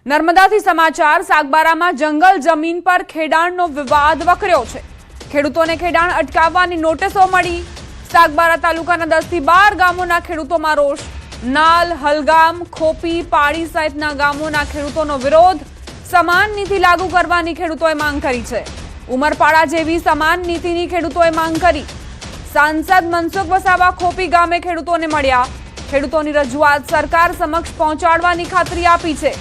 નર્મદાથી સમાચાર સાગબારામાં જંગલ જમીન પર ખેડાણનો વિવાદ વકર્યો છે। ખેડૂતોને ખેડાણ અટકાવવાની નોટિસો મળી। સાગબારા તાલુકાના 10 થી 12 ગામોના ખેડૂતોમાં રોષ। નાલ, હલગામ, ખોપી, પાડી સહિતના ગામોના ખેડૂતોનો વિરોધ। સમાન નીતિ લાગુ કરવાની ખેડૂતોએ માંગ કરી છે। ઉમરપાડા જેવી સમાન નીતિની ખેડૂતોએ માંગ કરી। સાંસદ મનસુખ વસાવા ખોપી ગામે ખેડૂતોને મળ્યા। ખેડૂતોની રજૂઆત સરકાર સમક્ષ પહોંચાડવાની ખાતરી આપી છે।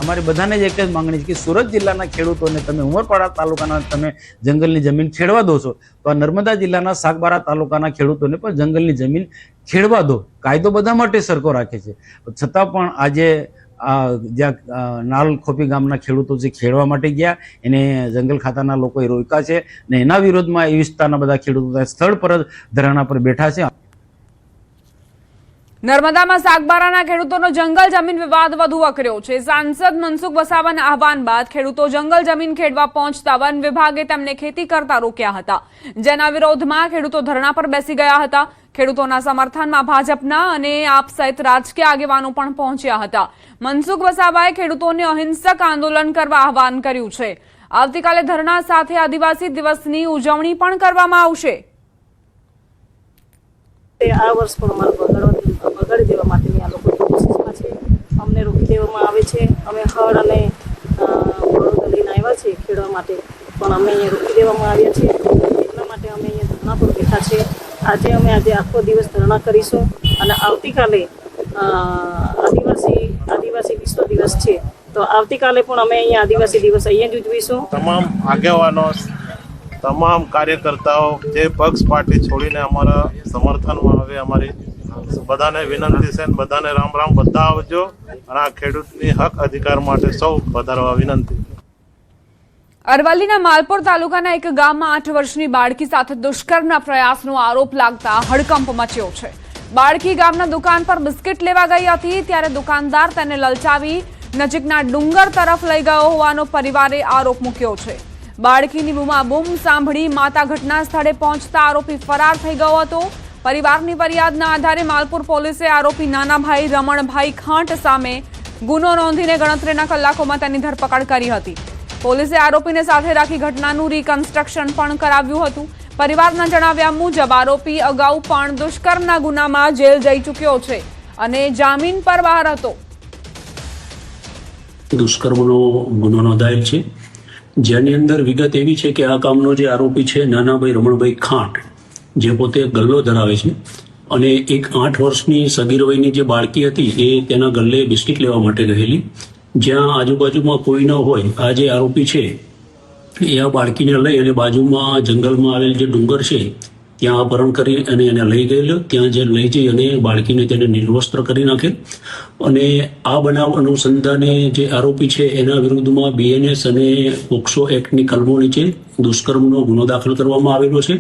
અમારી બધાને જ એક જ માંગણી છે કે સુરત જિલ્લાના ખેડૂતોને તમે ઉમરપાડા તાલુકાના તમે જંગલની જમીન ખેડવા દો છો તો આ નર્મદા જિલ્લાના સાગબારા તાલુકાના ખેડૂતોને પણ જંગલની જમીન ખેડવા દો। કાયદો બધા માટે સરકો રાખે છે, છતાં પણ આજે જ્યાં નાલ ખોપી ગામના ખેડૂતો જે ખેડવા માટે ગયા એને જંગલ ખાતાના લોકોએ રોક્યા છે અને એના વિરોધમાં એ વિસ્તારના બધા ખેડૂતો સ્થળ પર જ ધરણા પર બેઠા છે। નર્મદામાં સાગબારાના ખેડૂતોનો જંગલ જમીન વિવાદ વધુ વકર્યો છે। સાંસદ મનસુખ વસાવાના આહવાન બાદ ખેડૂતો જંગલ જમીન ખેડવા પહોંચતા વન વિભાગે તેમને ખેતી કરતા રોક્યા હતા, જેના વિરોધમાં ખેડૂતો ધરણા પર બેસી ગયા હતા। ખેડૂતોના સમર્થનમાં ભાજપના અને આપ સહિત રાજકીય આગેવાનો પણ પહોંચ્યા હતા। મનસુખ વસાવાએ ખેડૂતોને અહિંસક આંદોલન કરવા આહવાન કર્યું છે। આવતીકાલે ધરણા સાથે આદિવાસી દિવસની ઉજવણી પણ કરવામાં આવશે। આ વર્ષ પણ અમારો બગાડી દેવા માટેની આ લોકો કોશિશમાં છે। અમને રોકી દેવામાં આવે છે। અમે હળ અને બળદ લઈને આવ્યા છીએ ખેડવા માટે, પણ અમે અહીંયા રોકી દેવામાં આવ્યા છીએ। એટલા માટે અમે અહીંયા ધરણા પર બેઠા છે। આજે આખો દિવસ ધરણા કરીશું અને આવતીકાલે આદિવાસી વિશ્વ દિવસ છે, તો આવતીકાલે પણ અમે અહીંયા આદિવાસી દિવસ અહીંયા જ ઉજવીશું। તમામ આગેવાનો, તમામ કાર્યકર્તાઓ જે પક્ષ પાર્ટી છોડીને અમારા સમર્થનમાં આવે, અમારી બધાને વિનંતી છે, બધાને રામ રામ, બધા આવજો અને આ ખેડૂતની હક અધિકાર માટે સૌ પધારવા વિનંતી। અરવલ્લીના માલપુર તાલુકાના એક ગામમાં 8 વર્ષની બાળકી સાથે દુષ્કર્મના પ્રયાસનો આરોપ લાગતા હડકંપ મચ્યો છે। બાળકી ગામના દુકાન પર બિસ્કિટ લેવા ગઈ હતી, ત્યારે દુકાનદાર તેને લલચાવી નજીકના ડુંગર તરફ લઈ ગયો હોવાનો પરિવારે આરોપ મૂક્યો છે। બાળકીની બૂમાબૂમ સાંભળી માતા ઘટના સ્થળે પહોંચતા આરોપી ફરાર થઈ ગયો હતો। પરિવારની ફરિયાદના આધારે માલપુર પોલીસે આરોપી નાનાભાઈ રમણભાઈ ખાંટ સામે ગુનો નોંધીને ગણતરીના કલાકોમાં તેની ધરપકડ કરી હતી। પોલીસે આરોપીને સાથે રાખી ઘટનાનું રિકન્સ્ટ્રક્શન પણ કરાવ્યું હતું। પરિવારના જણાવ્યા મુજબ આરોપી અગાઉ પણ દુષ્કર્મના ગુનામાં જેલ જઈ ચૂક્યો છે અને જામીન પર બહાર હતો। દુષ્કર્મનો ગુનો નોંધાયેલ છે, જેની અંદર વિગત એવી છે કે આ કામનો જે આરોપી છે નાનાભાઈ રમણભાઈ ખાંટ, જે પોતે ગલ્લો ધરાવે છે અને એક 8 વર્ષની સગીર વયની જે બાળકી હતી એ તેના ગલ્લે બિસ્કિટ લેવા માટે ગયેલી, જ્યાં આજુબાજુમાં કોઈ ન હોય આ જે આરોપી છે એ આ બાળકીને લઈ અને બાજુમાં જંગલમાં આવેલ જે ડુંગર છે ત્યાં અપહરણ કરી અને એને લઈ ગયેલો। ત્યાં જે લઈ જઈ અને બાળકીને તેને નિર્વસ્ત્ર કરી નાખેલ અને આ બનાવ અનુસંધાને જે આરોપી છે એના વિરુદ્ધમાં BNS અને પોક્સો એક્ટની કલમો નીચે દુષ્કર્મનો ગુનો દાખલ કરવામાં આવેલો છે।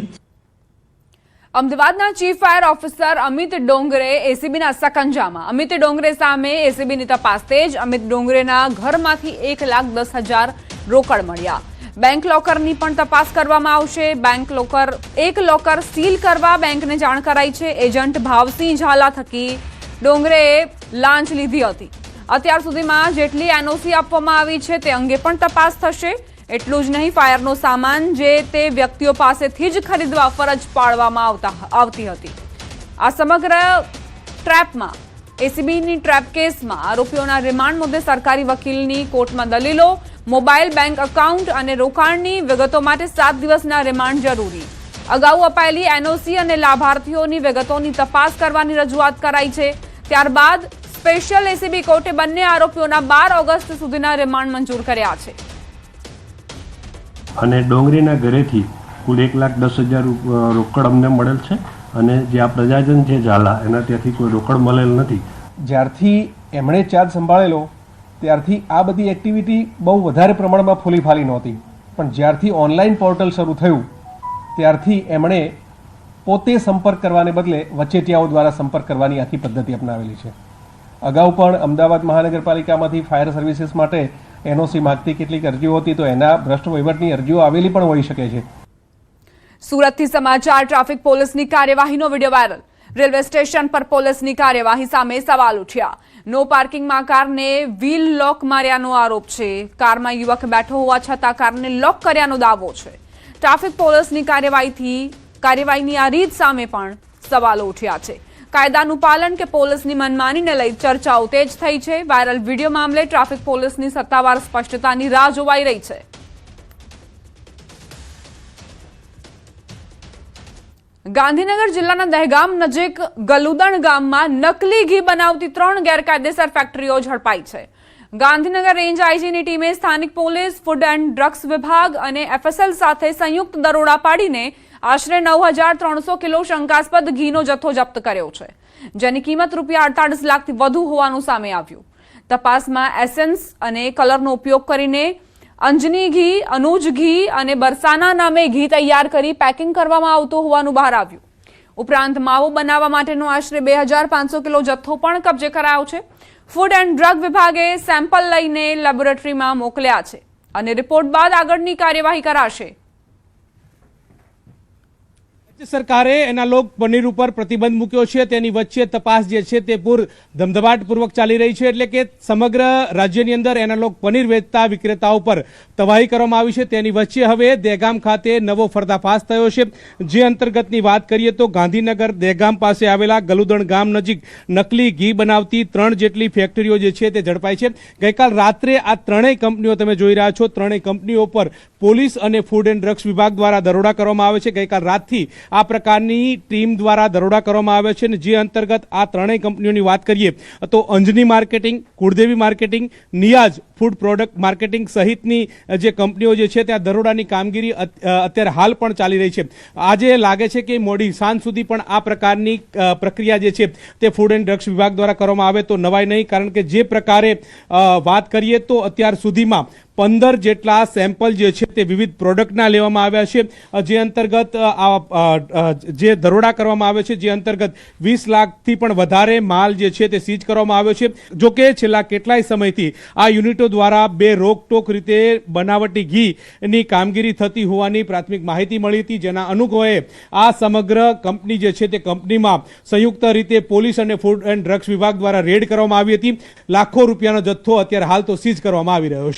અમદાવાદના chief fire officer Amit Dongre એસીબીના સકંજામાં। અમિત ડોંગરે સામે એસીબીની તપાસ તેજ। અમિત ડોંગરેના ઘરમાંથી 1,10,000 રોકડ મળ્યા। બેંક લોકરની પણ તપાસ કરવામાં આવશે। એક લોકર સીલ કરવા બેંકને જાણ કરાઈ છે। એજન્ટ ભાવસિંહ ઝાલા થકી ડોંગરેએ લાંચ લીધી હતી। અત્યાર સુધીમાં જેટલી NOC આપવામાં આવી છે તે અંગે પણ તપાસ થશે। એટલું જ નહીં, ફાયરનો સામાન જે તે વ્યક્તિઓ પાસેથી જ ખરીદવા ફરજ પાડવામાં આવતી હતી। આ સમગ્ર ટ્રેપમાં એસીબીની ટ્રેપ કેસમાં આરોપીઓના રિમાન્ડ મુદ્દે સરકારી વકીલની કોર્ટમાં દલીલો। મોબાઈલ બેંક એકાઉન્ટ અને રોકાણની વિગતો માટે 7 દિવસના રિમાન્ડ જરૂરી। અગાઉ અપાયેલી NOC અને લાભાર્થીઓની વિગતોની તપાસ કરવાની રજૂઆત કરાઈ છે। ત્યારબાદ સ્પેશિયલ એસીબી કોર્ટે બંને આરોપીઓના 12 ઓગસ્ટ સુધીના રિમાન્ડ મંજૂર કર્યા છે। અને ડોંગરીના ઘરેથી કુલ 1,10,000 રોકડ અમને મળેલ છે અને જે આ પ્રજાજન છે ઝાલા એના ત્યાંથી કોઈ રોકડ મળેલ નથી। જ્યારથી એમણે ચાર્જ સંભાળેલો ત્યારથી આ બધી એક્ટિવિટી બહુ વધારે પ્રમાણમાં ફૂલીફાલી નહોતી, પણ જ્યારથી ઓનલાઈન પોર્ટલ શરૂ થયું ત્યારથી એમણે પોતે સંપર્ક કરવાને બદલે વચેટિયાઓ દ્વારા સંપર્ક કરવાની આખી પદ્ધતિ અપનાવેલી છે। અગાઉ પણ અમદાવાદ મહાનગરપાલિકામાંથી ફાયર સર્વિસીસ માટે NOC માંગતી કેટલીક અરજીઓ હતી, તો એના ભ્રષ્ટ વહીવટની અરજીઓ આવેલી પણ હોઈ શકે છે। સુરતથી સમાચાર। ટ્રાફિક પોલીસની કાર્યવાહીનો વિડીયો વાયરલ। રેલવે સ્ટેશન પર પોલીસની કાર્યવાહી સામે સવાલ ઉઠ્યા. નો પાર્કિંગમાં કારને વ્હીલ લોક માર્યાનો આરોપ છે. કારમાં યુવક બેઠો હોવા છતાં કારને લોક કર્યાનો દાવો છે. ટ્રાફિક પોલીસની કાર્યવાહીની આ રીત સામે પણ સવાલો ઉઠ્યા છે. કાયદાનું પાલન કે પોલીસની મનમાનીને લઈ ચર્ચાઓ તેજ થઈ છે. વાયરલ વિડીયો મામલે ટ્રાફિક પોલીસની સત્તાવાર સ્પષ્ટતાની રાહ જોવાઈ રહી છે. ગાંધીનગર જિલ્લાના દહેગામ નજીક ગલુદણ ગામમાં નકલી ઘી બનાવતી 3 ગેરકાયદેસર ફેક્ટરીઓ ઝડપાઈ છે. ગાંધીનગર રેન્જ આઈજીની ટીમે સ્થાનિક પોલીસ, ફૂડ એન્ડ ડ્રગ્સ વિભાગ અને એફએસએલ સાથે સંયુક્ત દરોડા પાડીને આશરે 9,300 કિલો શંકાસ્પદ ઘીનો જથ્થો જપ્ત કર્યો છે, જેની કિંમત ₹48 લાખથી વધુ હોવાનું સામે આવ્યું. તપાસમાં એસેન્સ અને કલરનો ઉપયોગ કરીને અંજની ઘી, અનુજ ઘી અને બરસાના નામે ઘી તૈયાર કરી પેકિંગ કરવામાં આવતું હોવાનું બહાર આવ્યું. ઉપરાંત માવો બનાવવા માટેનો આશરે 2,500 કિલો જથ્થો પણ કબજે કરાયો છે. ફૂડ એન્ડ ડ્રગ વિભાગે સેમ્પલ લઈને લેબોરેટરીમાં મોકલ્યા છે અને રિપોર્ટ બાદ આગળની કાર્યવાહી કરાશે. રાજ્ય સરકારે એનાલોગ પનીર ઉપર પ્રતિબંધ મૂક્યો છે. તેની વચ્ચે તપાસ જે છે તે ધમધમાટપૂર્વક ચાલી રહી છે. એટલે કે સમગ્ર રાજ્યની અંદર એનાલોગ પનીર વેચતા વિક્રેતાઓ પર તવાહી કરવામાં આવી છે. તેની વચ્ચે હવે દહેગામ ખાતે નવો પર્દાફાશ થયો છે. જે અંતર્ગતની વાત કરીએ તો ગાંધીનગર દહેગામ પાસે આવેલા ગલુદણ ગામ નજીક નકલી ઘી બનાવતી 3 જેટલી ફેક્ટરીઓ જે છે તે ઝડપાઈ છે. ગઈકાલ રાત્રે આ 3 કંપનીઓ તમે જોઈ રહ્યા છો, 3 કંપનીઓ પર પોલીસ અને ફૂડ એન્ડ ડ્રગ્સ વિભાગ દ્વારા દરોડા કરવામાં આવે છે. ગઈકાલ રાતથી આ પ્રકારની ટીમ દ્વારા દરોડા કરવામાં આવે છે. અને જે અંતર્ગત આ 3 કંપનીઓની વાત કરીએ તો અંજની માર્કેટિંગ, કુળદેવી marketing, Niyaz food product marketing સહિતની જે કંપનીઓ જે છે ત્યાં દરોડાની કામગીરી અત્યારે હાલ પણ ચાલી રહી છે. આજે લાગે છે કે મોડી સાંજ સુધી પણ આ પ્રકારની પ્રક્રિયા જે છે તે ફૂડ એન્ડ ડ્રગ્સ વિભાગ દ્વારા કરવામાં આવે તો નવાઈ નહીં. કારણ કે જે પ્રકારે વાત કરીએ તો અત્યાર સુધીમાં 15 જેટલા સેમ્પલ જે છે તે વિવિધ પ્રોડક્ટના લેવામાં આવ્યા છે. જે અંતર્ગત જે દરોડા કરવામાં આવે છે, જે અંતર્ગત 20 લાખથી પણ વધારે માલ જે છે તે સીઝ કરવામાં આવ્યો છે. જોકે છેલ્લા કેટલાય સમયથી આ યુનિટો દ્વારા રોકટોક રીતે બનાવટી ઘીની કામગીરી થતી હોવાની પ્રાથમિક માહિતી મળી હતી. જેના અનુક્રમે આ સમગ્ર કંપની જે છે તે કંપનીમાં સંયુક્ત રીતે પોલીસ અને ફૂડ એન્ડ ડ્રગ્સ વિભાગ દ્વારા રેડ કરવામાં આવી હતી. લાખો રૂપિયાનો જથ્થો અત્યારે હાલ તો સીઝ કરવામાં આવી રહ્યો છે.